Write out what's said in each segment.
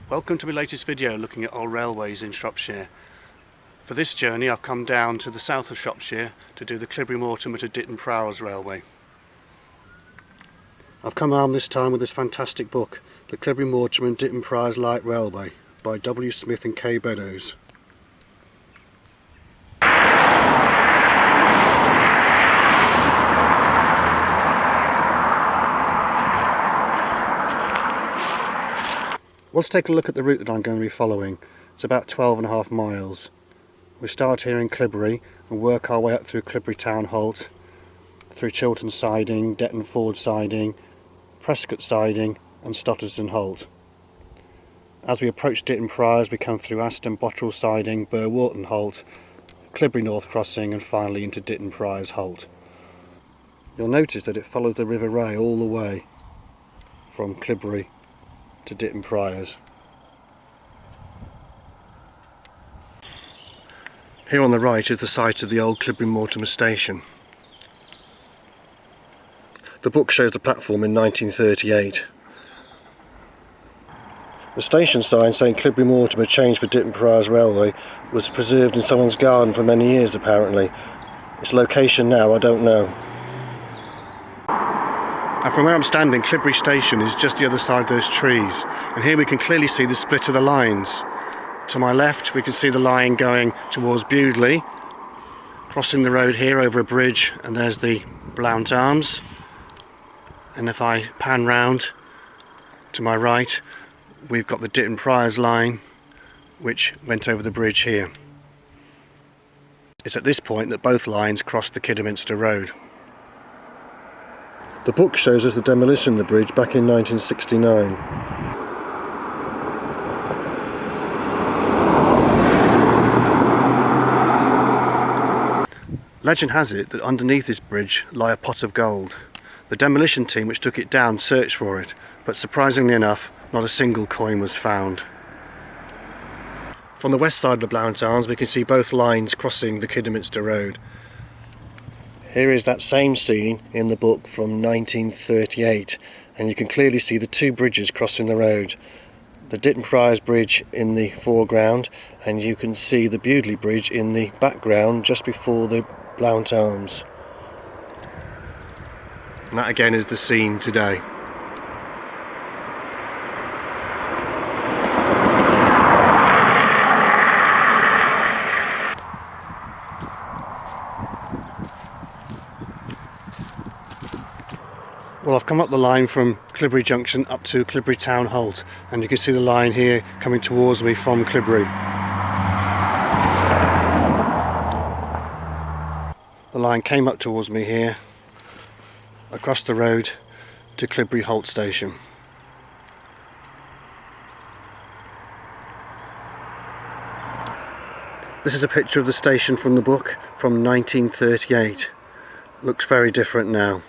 Welcome to my latest video looking at old railways in Shropshire. For this journey I've come down to the south of Shropshire to do the Cleobury Mortimer to Ditton Railway. I've come armed this time with this fantastic book, The Cleobury Mortimer and Ditton Light Railway by W. Smith and K. Beddoes. Let's take a look at the route that I'm going to be following. It's about 12.5 miles. We start here in Cleobury and work our way up through Cleobury Town Halt, through Chiltern Siding, Detton Ford Siding, Prescott Siding and Stotterston Halt. As we approach Ditton Priors we come through Aston Bottrell Siding, Burr Wharton Halt, Cleobury North Crossing and finally into Ditton Priors Halt. You'll notice that it follows the River Ray all the way from Cleobury to Ditton Priors. Here on the right is the site of the old Cleobury Mortimer station. The book shows the platform in 1938. The station sign saying Cleobury Mortimer changed for Ditton Priors Railway was preserved in someone's garden for many years apparently. Its location now I don't know. And from where I'm standing, Cleobury Station is just the other side of those trees, and here we can clearly see the split of the lines. To my left we can see the line going towards Bewdley, crossing the road here over a bridge, and there's the Blount Arms. And if I pan round to my right we've got the Ditton Priors line which went over the bridge here. It's at this point that both lines cross the Kidderminster Road. The book shows us the demolition of the bridge back in 1969. Legend has it that underneath this bridge lie a pot of gold. The demolition team which took it down searched for it, but surprisingly enough not a single coin was found. From the west side of the Blount Arms we can see both lines crossing the Kidderminster Road. Here is that same scene in the book from 1938, and you can clearly see the two bridges crossing the road. The Ditton Priors Bridge in the foreground, and you can see the Bewdley Bridge in the background just before the Blount Arms. And that again is the scene today. Well, I've come up the line from Cleobury Junction up to Cleobury Town Halt, and you can see the line here coming towards me from Cleobury. The line came up towards me here, across the road to Cleobury Halt Station. This is a picture of the station from the book from 1938. Looks very different now.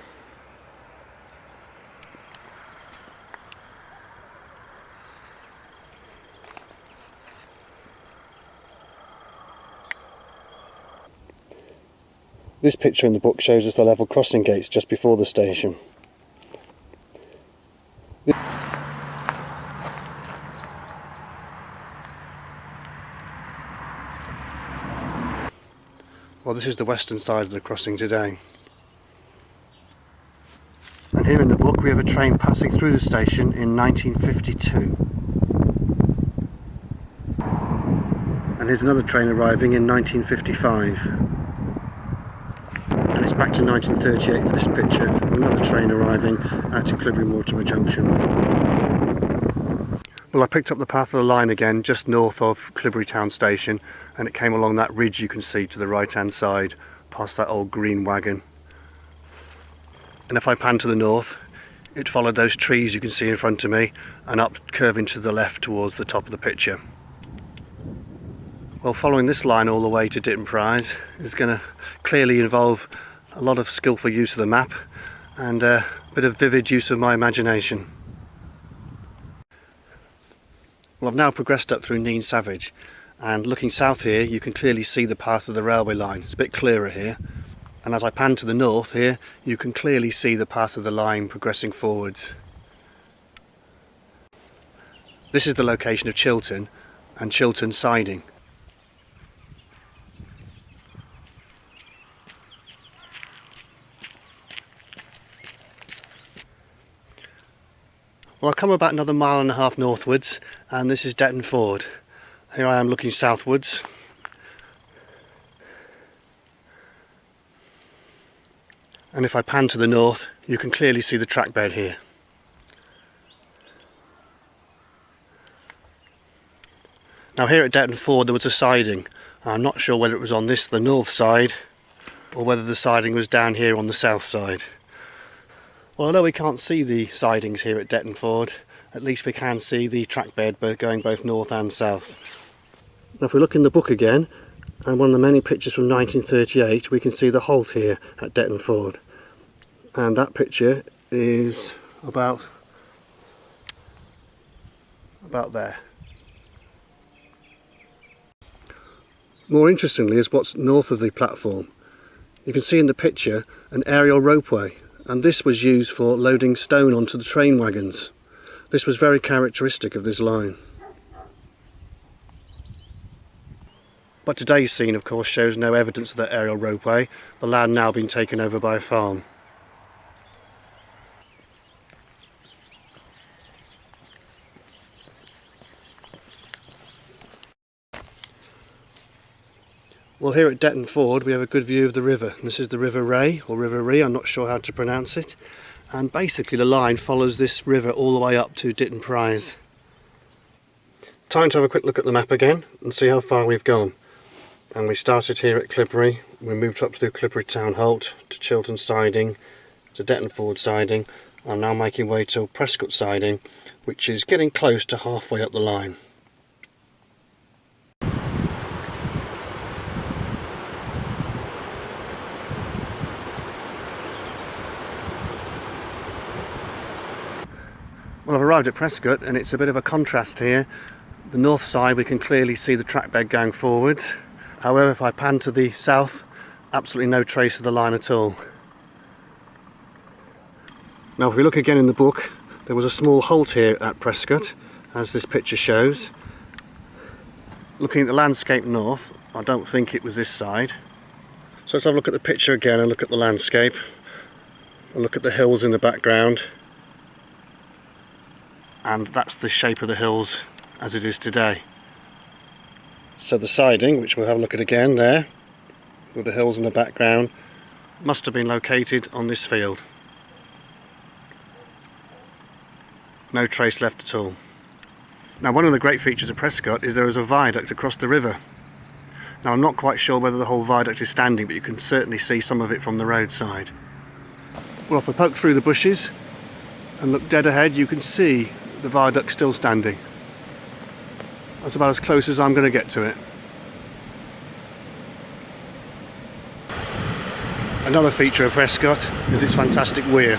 This picture in the book shows us the level crossing gates just before the station. Well, this is the western side of the crossing today. And here in the book we have a train passing through the station in 1952. And here's another train arriving in 1955. And it's back to 1938 for this picture, another train arriving at Cleobury Mortimer Junction. Well, I picked up the path of the line again just north of Cleobury Town Station, and it came along that ridge you can see to the right hand side, past that old green wagon. And if I pan to the north, it followed those trees you can see in front of me and up curving to the left towards the top of the picture. Well, following this line all the way to Ditton Priors is going to clearly involve a lot of skillful use of the map and a bit of vivid use of my imagination. Well, I've now progressed up through Neen Savage, and looking south here you can clearly see the path of the railway line. It's a bit clearer here, and as I pan to the north here you can clearly see the path of the line progressing forwards. This is the location of Chiltern and Chiltern siding. Well, I've come about another 1.5 miles northwards, and this is Ditton Ford. Here I am looking southwards. And if I pan to the north, you can clearly see the track bed here. Now here at Ditton Ford there was a siding. I'm not sure whether it was on the north side, or whether the siding was down here on the south side. Well, although we can't see the sidings here at Ditton Ford, at least we can see the track bed going both north and south. Now if we look in the book again, and one of the many pictures from 1938, we can see the Holt here at Ditton Ford. And that picture is about there. More interestingly is what's north of the platform. You can see in the picture an aerial ropeway, and this was used for loading stone onto the train wagons. This was very characteristic of this line. But today's scene of course shows no evidence of that aerial ropeway, the land now being taken over by a farm. Well, here at Ditton Ford we have a good view of the river. This is the River Ray, or River Ree, I'm not sure how to pronounce it. And basically the line follows this river all the way up to Ditton Prize. Time to have a quick look at the map again and see how far we've gone. And we started here at Cleobury, we moved up through Cleobury Town Holt to Chiltern siding, to Ditton Ford siding. I'm now making way to Prescott siding, which is getting close to halfway up the line. Well, I've arrived at Prescott and it's a bit of a contrast here. The north side we can clearly see the track bed going forwards. However, if I pan to the south, absolutely no trace of the line at all. Now if we look again in the book, there was a small Holt here at Prescott, as this picture shows. Looking at the landscape north, I don't think it was this side. So let's have a look at the picture again and look at the landscape. And look at the hills in the background. And that's the shape of the hills as it is today. So the siding, which we'll have a look at again there, with the hills in the background, must have been located on this field. No trace left at all. Now one of the great features of Prescott is there is a viaduct across the river. Now I'm not quite sure whether the whole viaduct is standing, but you can certainly see some of it from the roadside. Well, if we poke through the bushes and look dead ahead, you can see the viaduct still standing. That's about as close as I'm going to get to it. Another feature of Prescott is its fantastic weir.